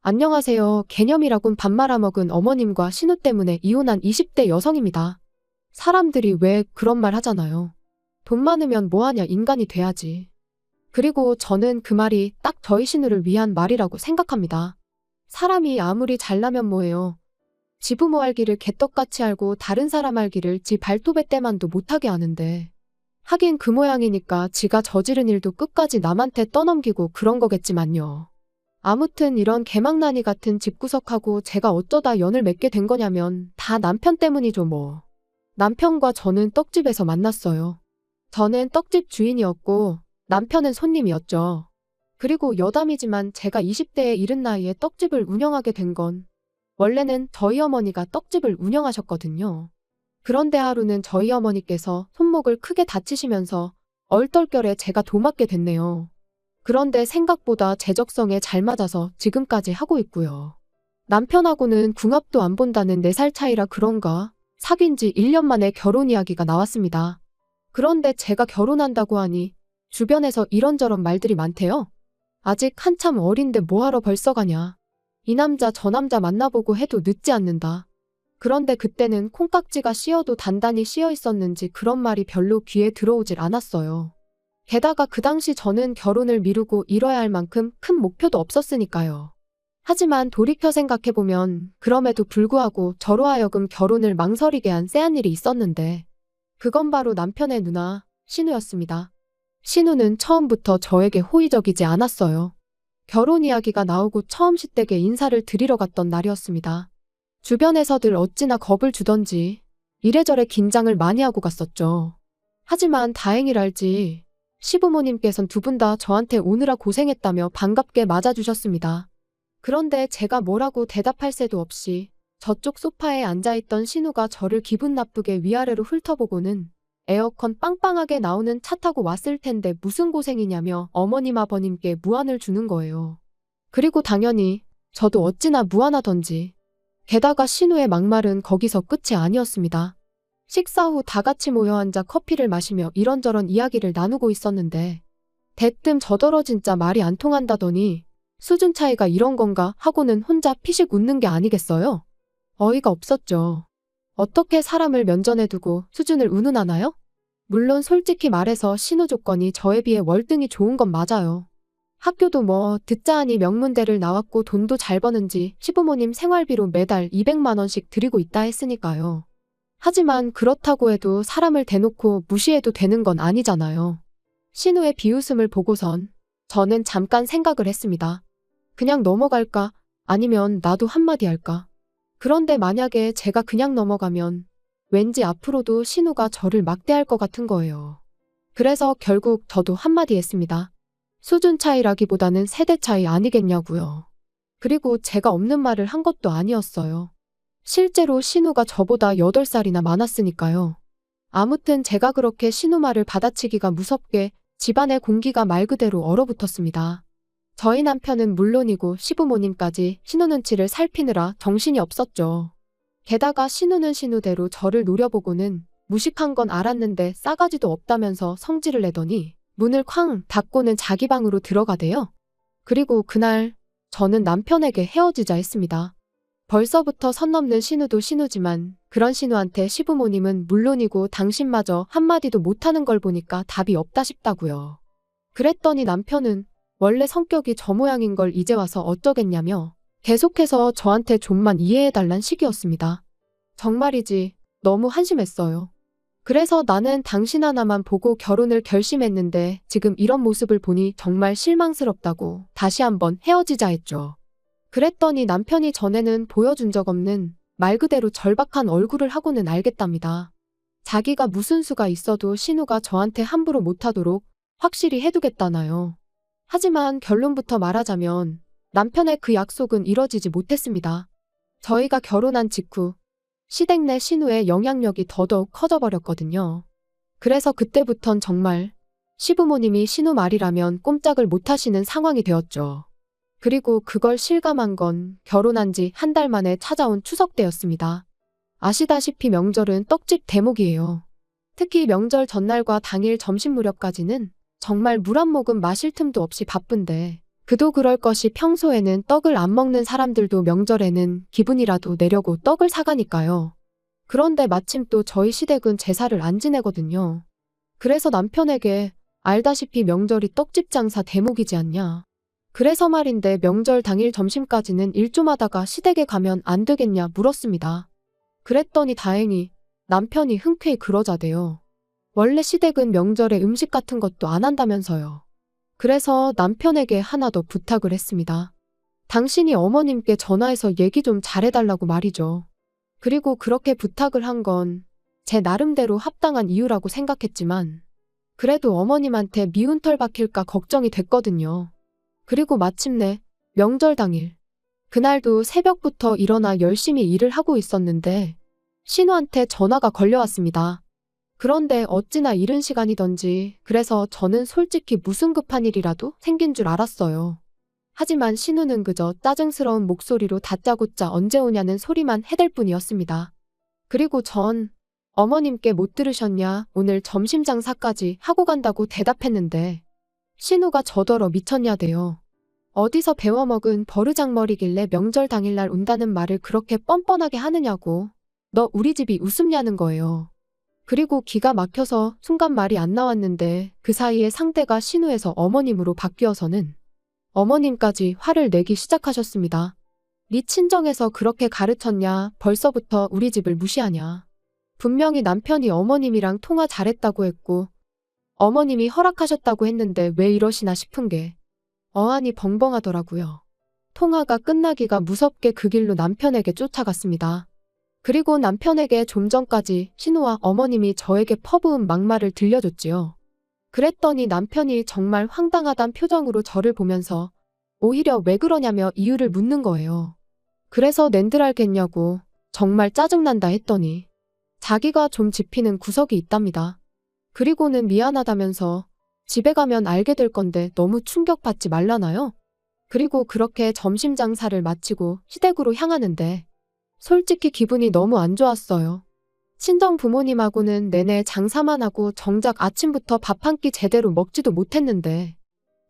안녕하세요. 개념이라곤 밥 말아먹은 어머님과 신우 때문에 이혼한 20대 여성입니다. 사람들이 왜 그런 말 하잖아요. 돈 많으면 뭐하냐, 인간이 돼야지. 그리고 저는 그 말이 딱 저희 신우를 위한 말이라고 생각합니다. 사람이 아무리 잘나면 뭐해요. 지 부모 알기를 개떡같이 알고 다른 사람 알기를 지 발톱의 때만도 못하게 하는데. 하긴 그 모양이니까 지가 저지른 일도 끝까지 남한테 떠넘기고 그런 거겠지만요. 아무튼 이런 개망나니 같은 집구석하고 제가 어쩌다 연을 맺게 된 거냐면 다 남편 때문이죠 뭐. 남편과 저는 떡집에서 만났어요. 저는 떡집 주인이었고 남편은 손님이었죠. 그리고 여담이지만 제가 20대에 이른 나이에 떡집을 운영하게 된 건 원래는 저희 어머니가 떡집을 운영하셨거든요. 그런데 하루는 저희 어머니께서 손목을 크게 다치시면서 얼떨결에 제가 도맡게 됐네요. 그런데 생각보다 제 적성에 잘 맞아서 지금까지 하고 있고요. 남편하고는 궁합도 안 본다는 4살 차이라 그런가 사귄 지 1년 만에 결혼 이야기가 나왔습니다. 그런데 제가 결혼한다고 하니 주변에서 이런저런 말들이 많대요. 아직 한참 어린데 뭐하러 벌써 가냐. 이 남자 저 남자 만나보고 해도 늦지 않는다. 그런데 그때는 콩깍지가 씌어도 단단히 씌어 있었는지 그런 말이 별로 귀에 들어오질 않았어요. 게다가 그 당시 저는 결혼을 미루고 이뤄야 할 만큼 큰 목표도 없었으니까요. 하지만 돌이켜 생각해보면 그럼에도 불구하고 저로 하여금 결혼을 망설이게 한 쎄한 일이 있었는데 그건 바로 남편의 누나, 신우였습니다. 신우는 처음부터 저에게 호의적이지 않았어요. 결혼 이야기가 나오고 처음 시댁에 인사를 드리러 갔던 날이었습니다. 주변에서들 어찌나 겁을 주던지 이래저래 긴장을 많이 하고 갔었죠. 하지만 다행이랄지 시부모님께선 두 분 다 저한테 오느라 고생했다며 반갑게 맞아주셨습니다. 그런데 제가 뭐라고 대답할 새도 없이 저쪽 소파에 앉아있던 신우가 저를 기분 나쁘게 위아래로 훑어보고는 에어컨 빵빵하게 나오는 차 타고 왔을 텐데 무슨 고생이냐며 어머님 아버님께 무안을 주는 거예요. 그리고 당연히 저도 어찌나 무안하던지. 게다가 신우의 막말은 거기서 끝이 아니었습니다. 식사 후 다 같이 모여 앉아 커피를 마시며 이런저런 이야기를 나누고 있었는데 대뜸 저더러 진짜 말이 안 통한다더니 수준 차이가 이런 건가 하고는 혼자 피식 웃는 게 아니겠어요? 어이가 없었죠. 어떻게 사람을 면전에 두고 수준을 운운하나요? 물론 솔직히 말해서 신우 조건이 저에 비해 월등히 좋은 건 맞아요. 학교도 뭐 듣자 하니 명문대를 나왔고 돈도 잘 버는지 시부모님 생활비로 매달 200만 원씩 드리고 있다 했으니까요. 하지만 그렇다고 해도 사람을 대놓고 무시해도 되는 건 아니잖아요. 신우의 비웃음을 보고선 저는 잠깐 생각을 했습니다. 그냥 넘어갈까? 아니면 나도 한마디 할까? 그런데 만약에 제가 그냥 넘어가면 왠지 앞으로도 신우가 저를 막대할 것 같은 거예요. 그래서 결국 저도 한마디 했습니다. 수준 차이라기보다는 세대 차이 아니겠냐고요. 그리고 제가 없는 말을 한 것도 아니었어요. 실제로 신우가 저보다 8살이나 많았으니까요. 아무튼 제가 그렇게 신우 말을 받아치기가 무섭게 집안의 공기가 말 그대로 얼어붙었습니다. 저희 남편은 물론이고 시부모님까지 신우 눈치를 살피느라 정신이 없었죠. 게다가 신우는 신우대로 저를 노려보고는 무식한 건 알았는데 싸가지도 없다면서 성질을 내더니 문을 쾅 닫고는 자기 방으로 들어가대요. 그리고 그날 저는 남편에게 헤어지자 했습니다. 벌써부터 선 넘는 신우도 신우지만 그런 신우한테 시부모님은 물론이고 당신마저 한마디도 못하는 걸 보니까 답이 없다 싶다고요. 그랬더니 남편은 원래 성격이 저 모양인 걸 이제 와서 어쩌겠냐며 계속해서 저한테 좀만 이해해달란 식이었습니다. 정말이지 너무 한심했어요. 그래서 나는 당신 하나만 보고 결혼을 결심했는데 지금 이런 모습을 보니 정말 실망스럽다고 다시 한번 헤어지자 했죠. 그랬더니 남편이 전에는 보여준 적 없는 말 그대로 절박한 얼굴을 하고는 알겠답니다. 자기가 무슨 수가 있어도 신우가 저한테 함부로 못하도록 확실히 해두겠다나요. 하지만 결론부터 말하자면 남편의 그 약속은 이뤄지지 못했습니다. 저희가 결혼한 직후 시댁 내 신우의 영향력이 더더욱 커져버렸거든요. 그래서 그때부턴 정말 시부모님이 신우 말이라면 꼼짝을 못하시는 상황이 되었죠. 그리고 그걸 실감한 건 결혼한 지 한 달 만에 찾아온 추석 때였습니다. 아시다시피 명절은 떡집 대목이에요. 특히 명절 전날과 당일 점심 무렵까지는 정말 물 한 모금 마실 틈도 없이 바쁜데 그도 그럴 것이 평소에는 떡을 안 먹는 사람들도 명절에는 기분이라도 내려고 떡을 사가니까요. 그런데 마침 또 저희 시댁은 제사를 안 지내거든요. 그래서 남편에게 알다시피 명절이 떡집 장사 대목이지 않냐. 그래서 말인데 명절 당일 점심까지는 일 좀 하다가 시댁에 가면 안 되겠냐 물었습니다. 그랬더니 다행히 남편이 흔쾌히 그러자대요. 원래 시댁은 명절에 음식 같은 것도 안 한다면서요. 그래서 남편에게 하나 더 부탁을 했습니다. 당신이 어머님께 전화해서 얘기 좀 잘해달라고 말이죠. 그리고 그렇게 부탁을 한 건 제 나름대로 합당한 이유라고 생각했지만 그래도 어머님한테 미운 털 박힐까 걱정이 됐거든요. 그리고 마침내 명절 당일 그날도 새벽부터 일어나 열심히 일을 하고 있었는데 신우한테 전화가 걸려왔습니다. 그런데 어찌나 이른 시간이던지 그래서 저는 솔직히 무슨 급한 일이라도 생긴 줄 알았어요. 하지만 신우는 그저 짜증스러운 목소리로 다짜고짜 언제 오냐는 소리만 해댈 뿐이었습니다. 그리고 전 어머님께 못 들으셨냐 오늘 점심 장사까지 하고 간다고 대답했는데 신우가 저더러 미쳤냐대요. 어디서 배워먹은 버르장머리길래 명절 당일날 온다는 말을 그렇게 뻔뻔하게 하느냐고. 너 우리 집이 우습냐는 거예요. 그리고 기가 막혀서 순간 말이 안 나왔는데 그 사이에 상대가 신우에서 어머님으로 바뀌어서는 어머님까지 화를 내기 시작하셨습니다. 네 친정에서 그렇게 가르쳤냐 벌써부터 우리 집을 무시하냐. 분명히 남편이 어머님이랑 통화 잘했다고 했고 어머님이 허락하셨다고 했는데 왜 이러시나 싶은 게 어안이 벙벙하더라고요. 통화가 끝나기가 무섭게 그 길로 남편에게 쫓아갔습니다. 그리고 남편에게 좀 전까지 신우와 어머님이 저에게 퍼부은 막말을 들려줬지요. 그랬더니 남편이 정말 황당하단 표정으로 저를 보면서 오히려 왜 그러냐며 이유를 묻는 거예요. 그래서 낸들 알겠냐고 정말 짜증난다 했더니 자기가 좀 짚히는 구석이 있답니다. 그리고는 미안하다면서 집에 가면 알게 될 건데 너무 충격받지 말라나요? 그리고 그렇게 점심 장사를 마치고 시댁으로 향하는데 솔직히 기분이 너무 안 좋았어요. 친정 부모님하고는 내내 장사만 하고 정작 아침부터 밥 한 끼 제대로 먹지도 못했는데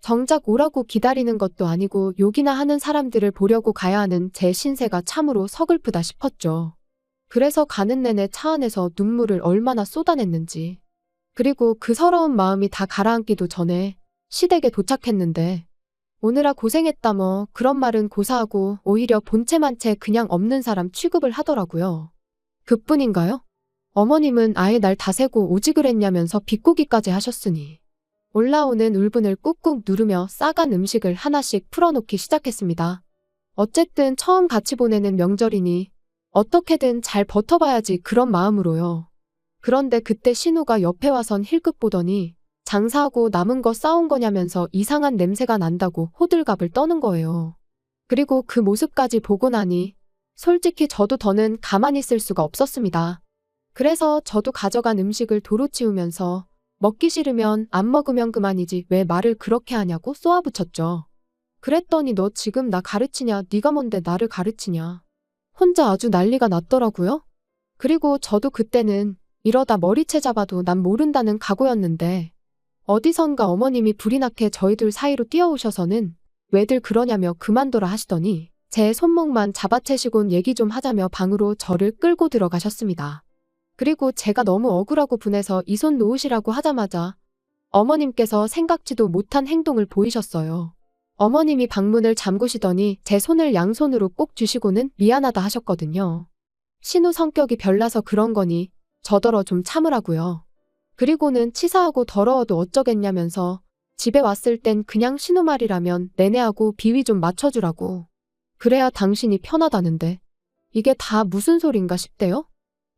정작 오라고 기다리는 것도 아니고 욕이나 하는 사람들을 보려고 가야 하는 제 신세가 참으로 서글프다 싶었죠. 그래서 가는 내내 차 안에서 눈물을 얼마나 쏟아냈는지. 그리고 그 서러운 마음이 다 가라앉기도 전에 시댁에 도착했는데 오느라 고생했다 뭐 그런 말은 고사하고 오히려 본체만 채 그냥 없는 사람 취급을 하더라고요. 그뿐인가요? 어머님은 아예 날 다세고 오지 그랬냐면서 비꼬기까지 하셨으니 올라오는 울분을 꾹꾹 누르며 싸간 음식을 하나씩 풀어놓기 시작했습니다. 어쨌든 처음 같이 보내는 명절이니 어떻게든 잘 버텨봐야지 그런 마음으로요. 그런데 그때 신우가 옆에 와선 힐끗 보더니 장사하고 남은 거 싸온 거냐면서 이상한 냄새가 난다고 호들갑을 떠는 거예요. 그리고 그 모습까지 보고 나니 솔직히 저도 더는 가만히 있을 수가 없었습니다. 그래서 저도 가져간 음식을 도로 치우면서 먹기 싫으면 안 먹으면 그만이지 왜 말을 그렇게 하냐고 쏘아붙였죠. 그랬더니 너 지금 나 가르치냐 네가 뭔데 나를 가르치냐. 혼자 아주 난리가 났더라고요. 그리고 저도 그때는 이러다 머리채 잡아도 난 모른다는 각오였는데 어디선가 어머님이 불이 나게 저희들 사이로 뛰어오셔서는 왜들 그러냐며 그만둬라 하시더니 제 손목만 잡아채시곤 얘기 좀 하자며 방으로 저를 끌고 들어가셨습니다. 그리고 제가 너무 억울하고 분해서 이 손 놓으시라고 하자마자 어머님께서 생각지도 못한 행동을 보이셨어요. 어머님이 방문을 잠그시더니 제 손을 양손으로 꼭 쥐시고는 미안하다 하셨거든요. 신우 성격이 별나서 그런 거니 저더러 좀 참으라고요. 그리고는 치사하고 더러워도 어쩌겠냐면서 집에 왔을 땐 그냥 신우 말이라면 내내하고 비위 좀 맞춰주라고. 그래야 당신이 편하다는데 이게 다 무슨 소린가 싶대요.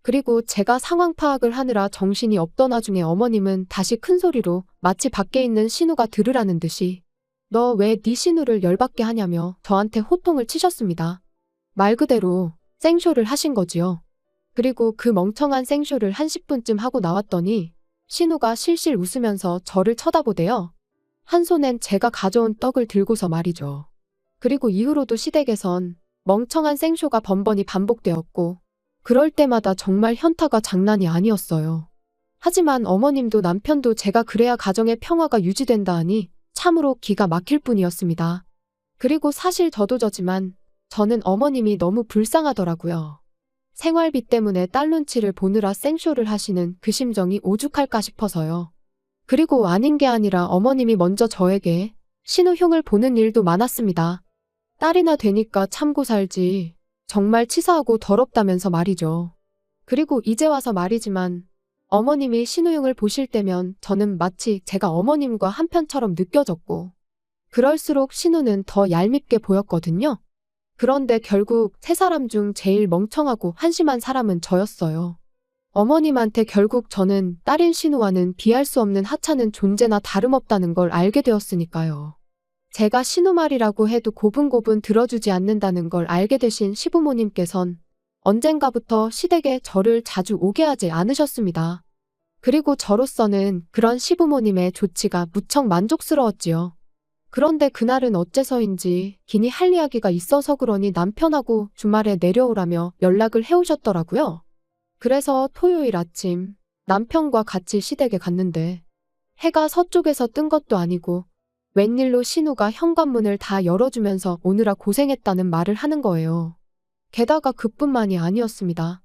그리고 제가 상황 파악을 하느라 정신이 없던 와중에 어머님은 다시 큰 소리로 마치 밖에 있는 신우가 들으라는 듯이 너 왜 네 신우를 열받게 하냐며 저한테 호통을 치셨습니다. 말 그대로 생쇼를 하신 거지요. 그리고 그 멍청한 생쇼를 한 10분쯤 하고 나왔더니 신우가 실실 웃으면서 저를 쳐다보대요. 한 손엔 제가 가져온 떡을 들고서 말이죠. 그리고 이후로도 시댁에선 멍청한 생쇼가 번번이 반복되었고 그럴 때마다 정말 현타가 장난이 아니었어요. 하지만 어머님도 남편도 제가 그래야 가정의 평화가 유지된다 하니 참으로 기가 막힐 뿐이었습니다. 그리고 사실 저도 저지만 저는 어머님이 너무 불쌍하더라고요. 생활비 때문에 딸 눈치를 보느라 생쇼를 하시는 그 심정이 오죽할까 싶어서요. 그리고 아닌 게 아니라 어머님이 먼저 저에게 신우흉을 보는 일도 많았습니다. 딸이나 되니까 참고 살지. 정말 치사하고 더럽다면서 말이죠. 그리고 이제 와서 말이지만 어머님이 신우흉을 보실 때면 저는 마치 제가 어머님과 한편처럼 느껴졌고 그럴수록 신우는 더 얄밉게 보였거든요. 그런데 결국 세 사람 중 제일 멍청하고 한심한 사람은 저였어요. 어머님한테 결국 저는 딸인 신우와는 비할 수 없는 하찮은 존재나 다름없다는 걸 알게 되었으니까요. 제가 신우 말이라고 해도 고분고분 들어주지 않는다는 걸 알게 되신 시부모님께선 언젠가부터 시댁에 저를 자주 오게 하지 않으셨습니다. 그리고 저로서는 그런 시부모님의 조치가 무척 만족스러웠지요. 그런데 그날은 어째서인지 기니 할 이야기가 있어서 그러니 남편하고 주말에 내려오라며 연락을 해오셨더라고요. 그래서 토요일 아침 남편과 같이 시댁에 갔는데 해가 서쪽에서 뜬 것도 아니고 웬일로 신우가 현관문을 다 열어주면서 오느라 고생했다는 말을 하는 거예요. 게다가 그뿐만이 아니었습니다.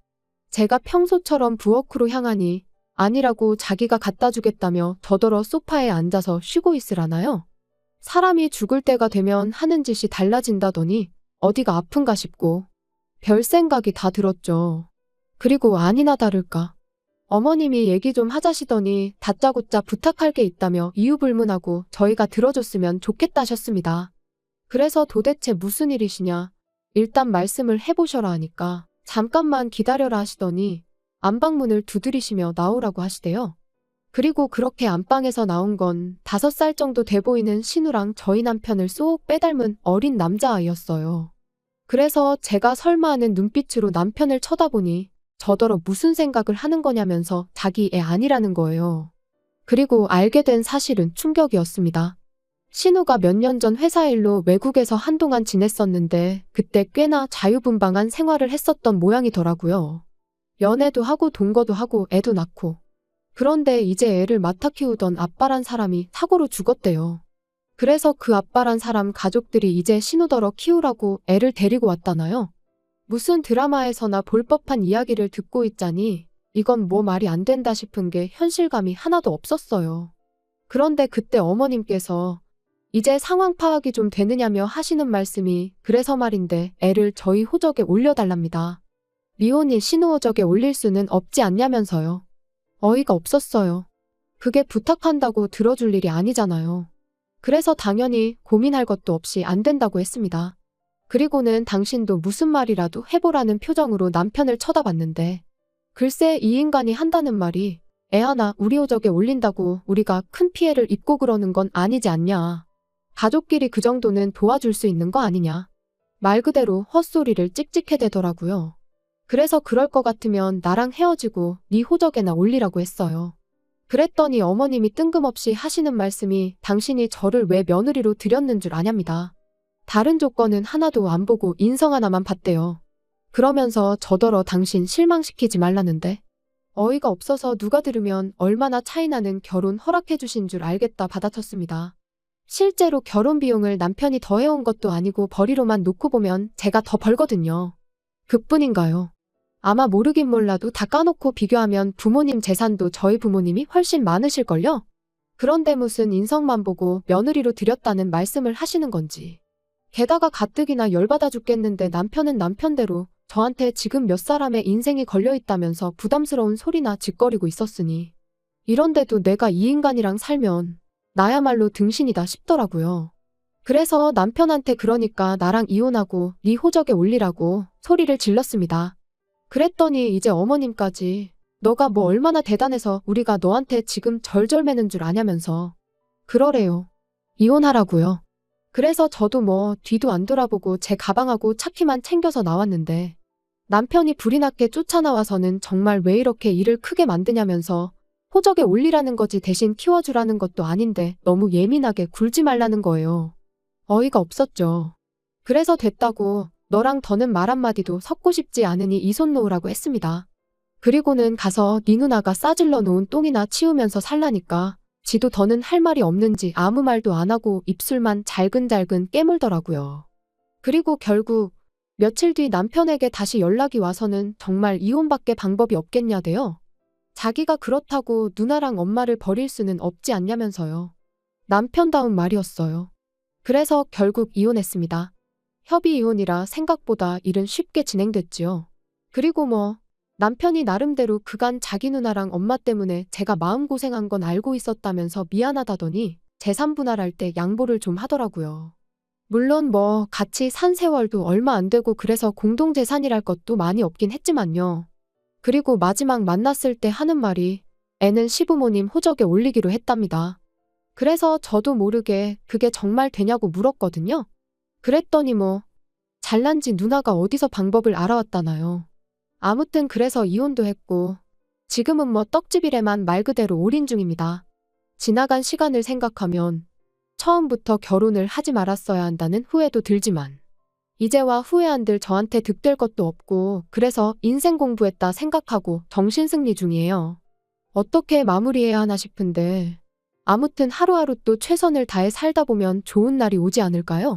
제가 평소처럼 부엌으로 향하니 아니라고 자기가 갖다 주겠다며 더더러 소파에 앉아서 쉬고 있으라나요? 사람이 죽을 때가 되면 하는 짓이 달라진다더니 어디가 아픈가 싶고 별 생각이 다 들었죠. 그리고 아니나 다를까. 어머님이 얘기 좀 하자시더니 다짜고짜 부탁할 게 있다며 이유불문하고 저희가 들어줬으면 좋겠다셨습니다. 그래서 도대체 무슨 일이시냐? 일단 말씀을 해보셔라 하니까 잠깐만 기다려라 하시더니 안방문을 두드리시며 나오라고 하시대요. 그리고 그렇게 안방에서 나온 건 5살 정도 돼 보이는 신우랑 저희 남편을 쏙 빼닮은 어린 남자아이였어요. 그래서 제가 설마 하는 눈빛으로 남편을 쳐다보니 저더러 무슨 생각을 하는 거냐면서 자기 애 아니라는 거예요. 그리고 알게 된 사실은 충격이었습니다. 신우가 몇 년 전 회사 일로 외국에서 한동안 지냈었는데 그때 꽤나 자유분방한 생활을 했었던 모양이더라고요. 연애도 하고 동거도 하고 애도 낳고. 그런데 이제 애를 맡아 키우던 아빠란 사람이 사고로 죽었대요. 그래서 그 아빠란 사람 가족들이 이제 신우더러 키우라고 애를 데리고 왔다나요? 무슨 드라마에서나 볼 법한 이야기를 듣고 있자니 이건 뭐 말이 안 된다 싶은 게 현실감이 하나도 없었어요. 그런데 그때 어머님께서 이제 상황 파악이 좀 되느냐며 하시는 말씀이 그래서 말인데 애를 저희 호적에 올려달랍니다. 미혼이 신우 호적에 올릴 수는 없지 않냐면서요. 어이가 없었어요. 그게 부탁한다고 들어줄 일이 아니잖아요. 그래서 당연히 고민할 것도 없이 안 된다고 했습니다. 그리고는 당신도 무슨 말이라도 해보라는 표정으로 남편을 쳐다봤는데 글쎄 이 인간이 한다는 말이 애 하나 우리 호적에 올린다고 우리가 큰 피해를 입고 그러는 건 아니지 않냐. 가족끼리 그 정도는 도와줄 수 있는 거 아니냐. 말 그대로 헛소리를 찍찍해대더라고요. 그래서 그럴 것 같으면 나랑 헤어지고 네 호적에나 올리라고 했어요. 그랬더니 어머님이 뜬금없이 하시는 말씀이 당신이 저를 왜 며느리로 들였는 줄 아냐입니다. 다른 조건은 하나도 안 보고 인성 하나만 봤대요. 그러면서 저더러 당신 실망시키지 말라는데 어이가 없어서 누가 들으면 얼마나 차이나는 결혼 허락해 주신 줄 알겠다 받아쳤습니다. 실제로 결혼 비용을 남편이 더해온 것도 아니고 벌이로만 놓고 보면 제가 더 벌거든요. 그뿐인가요? 아마 모르긴 몰라도 다 까놓고 비교하면 부모님 재산도 저희 부모님이 훨씬 많으실걸요? 그런데 무슨 인성만 보고 며느리로 들였다는 말씀을 하시는 건지. 게다가 가뜩이나 열받아 죽겠는데 남편은 남편대로 저한테 지금 몇 사람의 인생이 걸려있다면서 부담스러운 소리나 짓거리고 있었으니 이런데도 내가 이 인간이랑 살면 나야말로 등신이다 싶더라고요. 그래서 남편한테 그러니까 나랑 이혼하고 네 호적에 올리라고 소리를 질렀습니다. 그랬더니 이제 어머님까지 너가 뭐 얼마나 대단해서 우리가 너한테 지금 절절매는 줄 아냐면서 그러래요. 이혼하라고요. 그래서 저도 뭐 뒤도 안 돌아보고 제 가방하고 차키만 챙겨서 나왔는데 남편이 불이 났게 쫓아나와서는 정말 왜 이렇게 일을 크게 만드냐면서 호적에 올리라는 거지 대신 키워주라는 것도 아닌데 너무 예민하게 굴지 말라는 거예요. 어이가 없었죠. 그래서 됐다고 너랑 더는 말 한마디도 섞고 싶지 않으니 이 손 놓으라고 했습니다. 그리고는 가서 네 누나가 싸질러 놓은 똥이나 치우면서 살라니까 지도 더는 할 말이 없는지 아무 말도 안 하고 입술만 잘근잘근 깨물더라고요. 그리고 결국 며칠 뒤 남편에게 다시 연락이 와서는 정말 이혼밖에 방법이 없겠냐대요. 자기가 그렇다고 누나랑 엄마를 버릴 수는 없지 않냐면서요. 남편다운 말이었어요. 그래서 결국 이혼했습니다. 협의 이혼이라 생각보다 일은 쉽게 진행됐지요. 그리고 남편이 나름대로 그간 자기 누나랑 엄마 때문에 제가 마음고생한 건 알고 있었다면서 미안하다더니 재산 분할할 때 양보를 좀 하더라고요. 물론 같이 산 세월도 얼마 안 되고 그래서 공동재산이랄 것도 많이 없긴 했지만요. 그리고 마지막 만났을 때 하는 말이 애는 시부모님 호적에 올리기로 했답니다. 그래서 저도 모르게 그게 정말 되냐고 물었거든요. 그랬더니 잘난지 누나가 어디서 방법을 알아왔다나요. 아무튼 그래서 이혼도 했고 지금은 떡집이래만 말 그대로 올인 중입니다. 지나간 시간을 생각하면 처음부터 결혼을 하지 말았어야 한다는 후회도 들지만 이제와 후회 안 들 저한테 득될 것도 없고 그래서 인생 공부했다 생각하고 정신승리 중이에요. 어떻게 마무리해야 하나 싶은데 아무튼 하루하루 또 최선을 다해 살다 보면 좋은 날이 오지 않을까요?